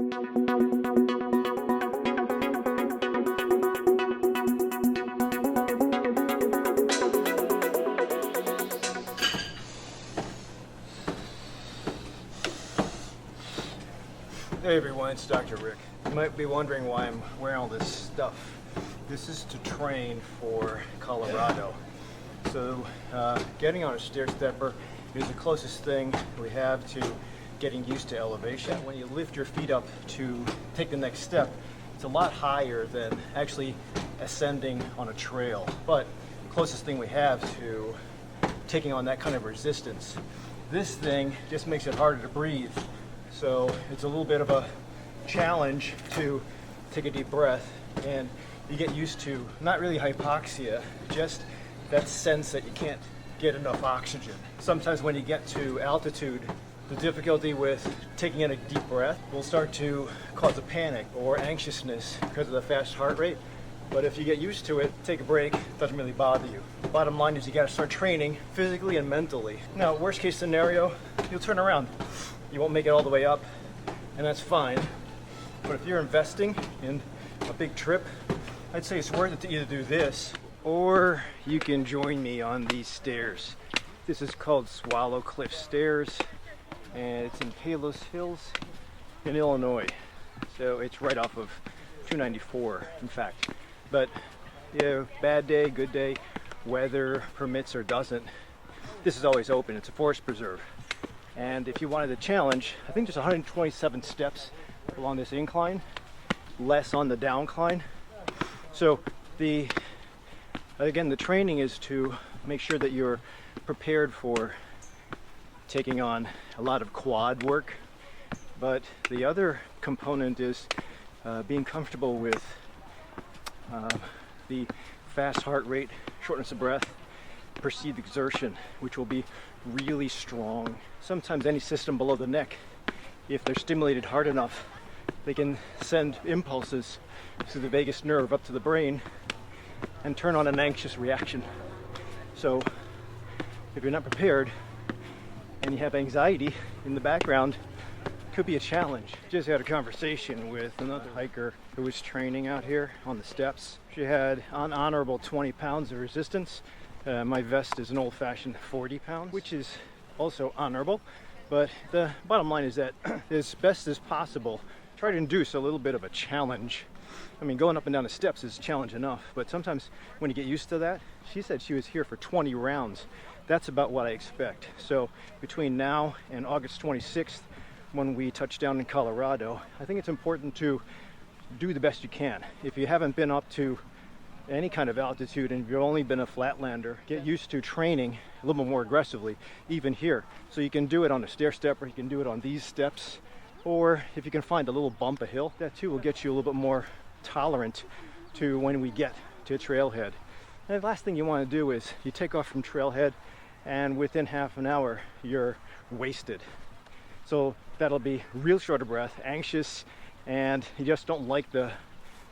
Hey everyone, it's Dr. Rick. You might be wondering why I'm wearing all this stuff. This is to train for Colorado. So getting on a stair stepper is the closest thing we have to getting used to elevation. When you lift your feet up to take the next step, it's a lot higher than actually ascending on a trail. But closest thing we have to taking on that kind of resistance. This thing just makes it harder to breathe. So it's a little bit of a challenge to take a deep breath, and you get used to not really hypoxia, just that sense that you can't get enough oxygen. Sometimes when you get to altitude, the difficulty with taking in a deep breath will start to cause a panic or anxiousness because of the fast heart rate. But if you get used to it, take a break, it doesn't really bother you. Bottom line is you got to start training physically and mentally. Now, worst case scenario, you'll turn around. You won't make it all the way up, and that's fine. But if you're investing in a big trip, I'd say it's worth it to either do this, or you can join me on these stairs. This is called Swallow Cliff Stairs, and it's in Palos Hills in Illinois. So it's right off of 294, in fact. But, you know, bad day, good day, weather permits or doesn't, this is always open. It's a forest preserve. And if you wanted a challenge, I think there's 127 steps along this incline, less on the downcline. So the training is to make sure that you're prepared for taking on a lot of quad work. But the other component is being comfortable with the fast heart rate, shortness of breath, perceived exertion, which will be really strong. Sometimes any system below the neck, if they're stimulated hard enough, they can send impulses through the vagus nerve up to the brain and turn on an anxious reaction. So if you're not prepared and you have anxiety in the background, it could be a challenge. Just had a conversation with another hiker who was training out here on the steps. She had an honorable 20 pounds of resistance. My vest is an old-fashioned 40 pounds, which is also honorable. But the bottom line is that as best as possible, try to induce a little bit of a challenge. I mean, going up and down the steps is challenge enough, but sometimes when you get used to that, she said she was here for 20 rounds. That's about what I expect. So between now and August 26th, when we touch down in Colorado, I think it's important to do the best you can. If you haven't been up to any kind of altitude and you've only been a flatlander, get used to training a little bit more aggressively, even here. So you can do it on a stair stepper, you can do it on these steps, or if you can find a little bump, a hill, that too will get you a little bit more tolerant to when we get to trailhead. And the last thing you want to do is you take off from trailhead and within half an hour you're wasted. So that'll be real short of breath, anxious, and you just don't like the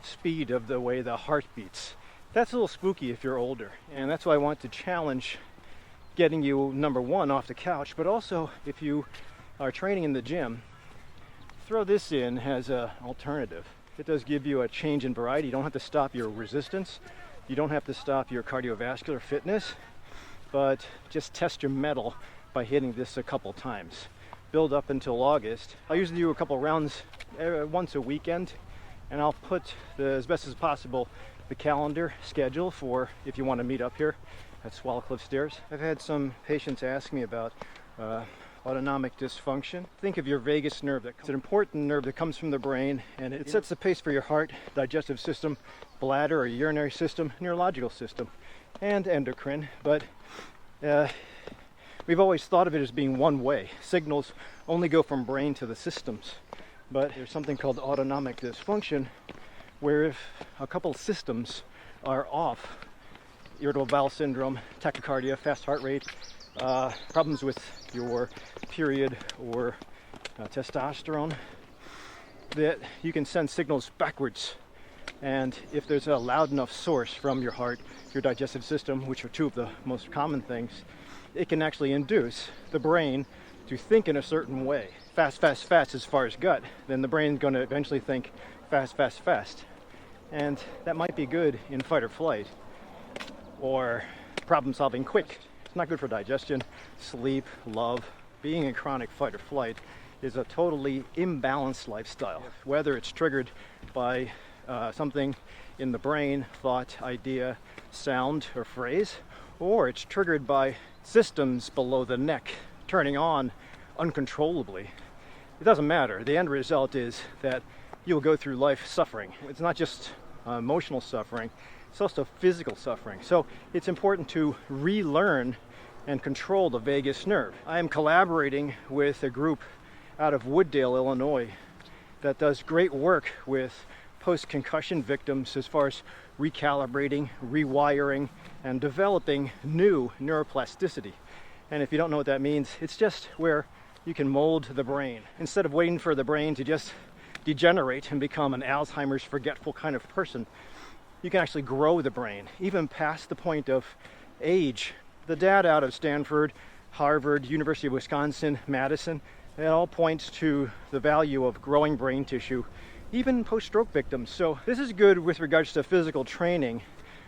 speed of the way the heart beats. That's a little spooky if you're older, and that's why I want to challenge getting you, number one, off the couch, but also if you are training in the gym, throw this in as an alternative. It does give you a change in variety. You don't have to stop your resistance, you don't have to stop your cardiovascular fitness, but just test your mettle by hitting this a couple times. Build up until August. I usually do a couple rounds once a weekend, and I'll put as best as possible the calendar schedule for if you want to meet up here at Swallow Cliff Stairs. I've had some patients ask me about autonomic dysfunction. Think of your vagus nerve. It's an important nerve that comes from the brain, and it sets the pace for your heart, digestive system, bladder or urinary system, neurological system, and endocrine. But we've always thought of it as being one way. Signals only go from brain to the systems. But there's something called autonomic dysfunction, where if a couple systems are off, irritable bowel syndrome, tachycardia, fast heart rate, problems with your period or testosterone, that you can send signals backwards. And if there's a loud enough source from your heart, your digestive system, which are two of the most common things, it can actually induce the brain to think in a certain way. fast, fast, fast as far as gut, then the brain's going to eventually think fast, fast, fast. And that might be good in fight or flight or problem solving quick. It's not good for digestion, sleep, love. Being in chronic fight or flight is a totally imbalanced lifestyle, whether it's triggered by something in the brain, thought, idea, sound, or phrase, or it's triggered by systems below the neck turning on uncontrollably. It doesn't matter. The end result is that you'll go through life suffering. It's not just emotional suffering, it's also physical suffering. So it's important to relearn and control the vagus nerve. I am collaborating with a group out of Wooddale, Illinois, that does great work with post-concussion victims as far as recalibrating, rewiring, and developing new neuroplasticity. And if you don't know what that means, it's just where you can mold the brain. Instead of waiting for the brain to just degenerate and become an Alzheimer's forgetful kind of person, you can actually grow the brain, even past the point of age. The data out of Stanford, Harvard, University of Wisconsin, Madison, it all points to the value of growing brain tissue, even post-stroke victims. So this is good with regards to physical training,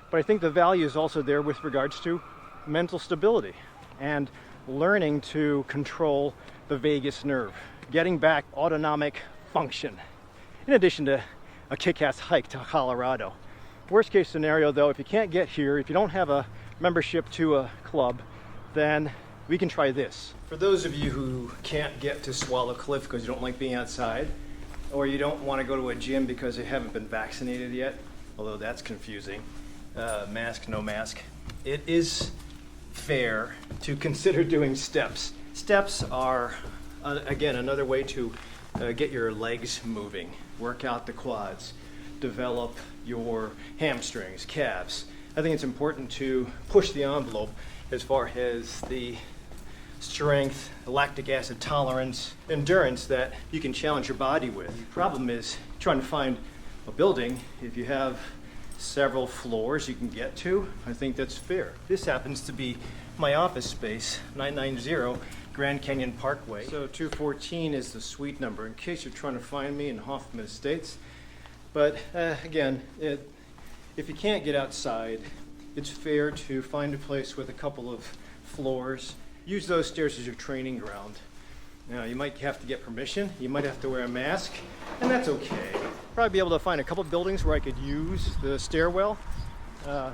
but I think the value is also there with regards to mental stability and learning to control the vagus nerve, getting back autonomic function, in addition to a kick-ass hike to Colorado. Worst case scenario though, if you can't get here, if you don't have a membership to a club, then we can try this. For those of you who can't get to Swallow Cliff because you don't like being outside, or you don't want to go to a gym because you haven't been vaccinated yet, although that's confusing, mask, no mask, it is fair to consider doing steps. Steps are, again, another way to get your legs moving, work out the quads, develop your hamstrings, calves. I think it's important to push the envelope as far as the strength, lactic acid tolerance, endurance that you can challenge your body with. The problem is trying to find a building. If you have several floors you can get to, I think that's fair. This happens to be my office space, 990 Grand Canyon Parkway. So 214 is the suite number in case you're trying to find me in Hoffman Estates. But again, if you can't get outside, it's fair to find a place with a couple of floors. Use those stairs as your training ground. Now, you might have to get permission, you might have to wear a mask, and that's okay. Probably be able to find a couple buildings where I could use the stairwell.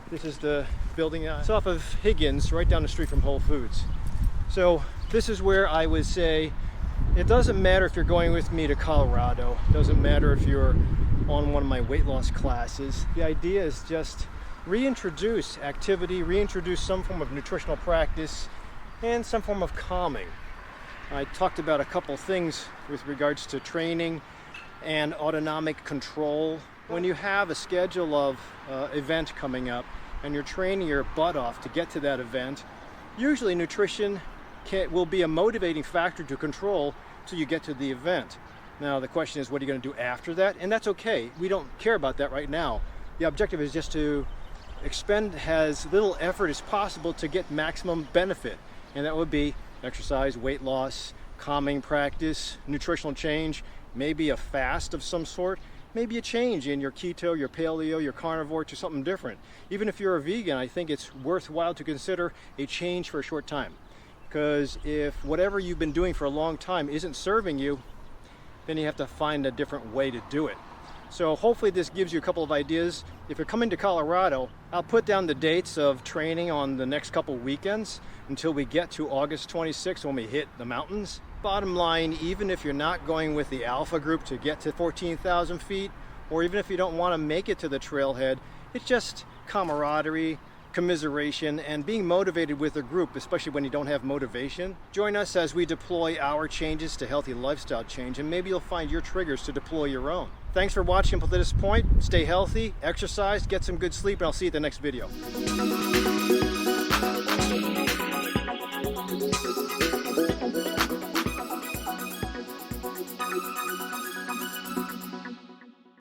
This is the building, it's off of Higgins, right down the street from Whole Foods. So this is where I would say, it doesn't matter if you're going with me to Colorado, it doesn't matter if you're on one of my weight loss classes. The idea is just reintroduce activity, reintroduce some form of nutritional practice, and some form of calming. I talked about a couple things with regards to training and autonomic control. When you have a schedule of event coming up and you're training your butt off to get to that event, usually nutrition will be a motivating factor to control till you get to the event. Now the question is, what are you going to do after that? And that's okay. We don't care about that right now. The objective is just to expend as little effort as possible to get maximum benefit. And that would be exercise, weight loss, calming practice, nutritional change, maybe a fast of some sort, maybe a change in your keto, your paleo, your carnivore to something different. Even if you're a vegan, I think it's worthwhile to consider a change for a short time. Because if whatever you've been doing for a long time isn't serving you, then you have to find a different way to do it. So hopefully this gives you a couple of ideas. If you're coming to Colorado, I'll put down the dates of training on the next couple weekends until we get to August 26th when we hit the mountains. Bottom line, even if you're not going with the alpha group to get to 14,000 feet, or even if you don't want to make it to the trailhead, it's just camaraderie, commiseration, and being motivated with a group, especially when you don't have motivation. Join us as we deploy our changes to healthy lifestyle change, and maybe you'll find your triggers to deploy your own. Thanks for watching up to this point. Stay healthy, exercise, get some good sleep, and I'll see you at the next video.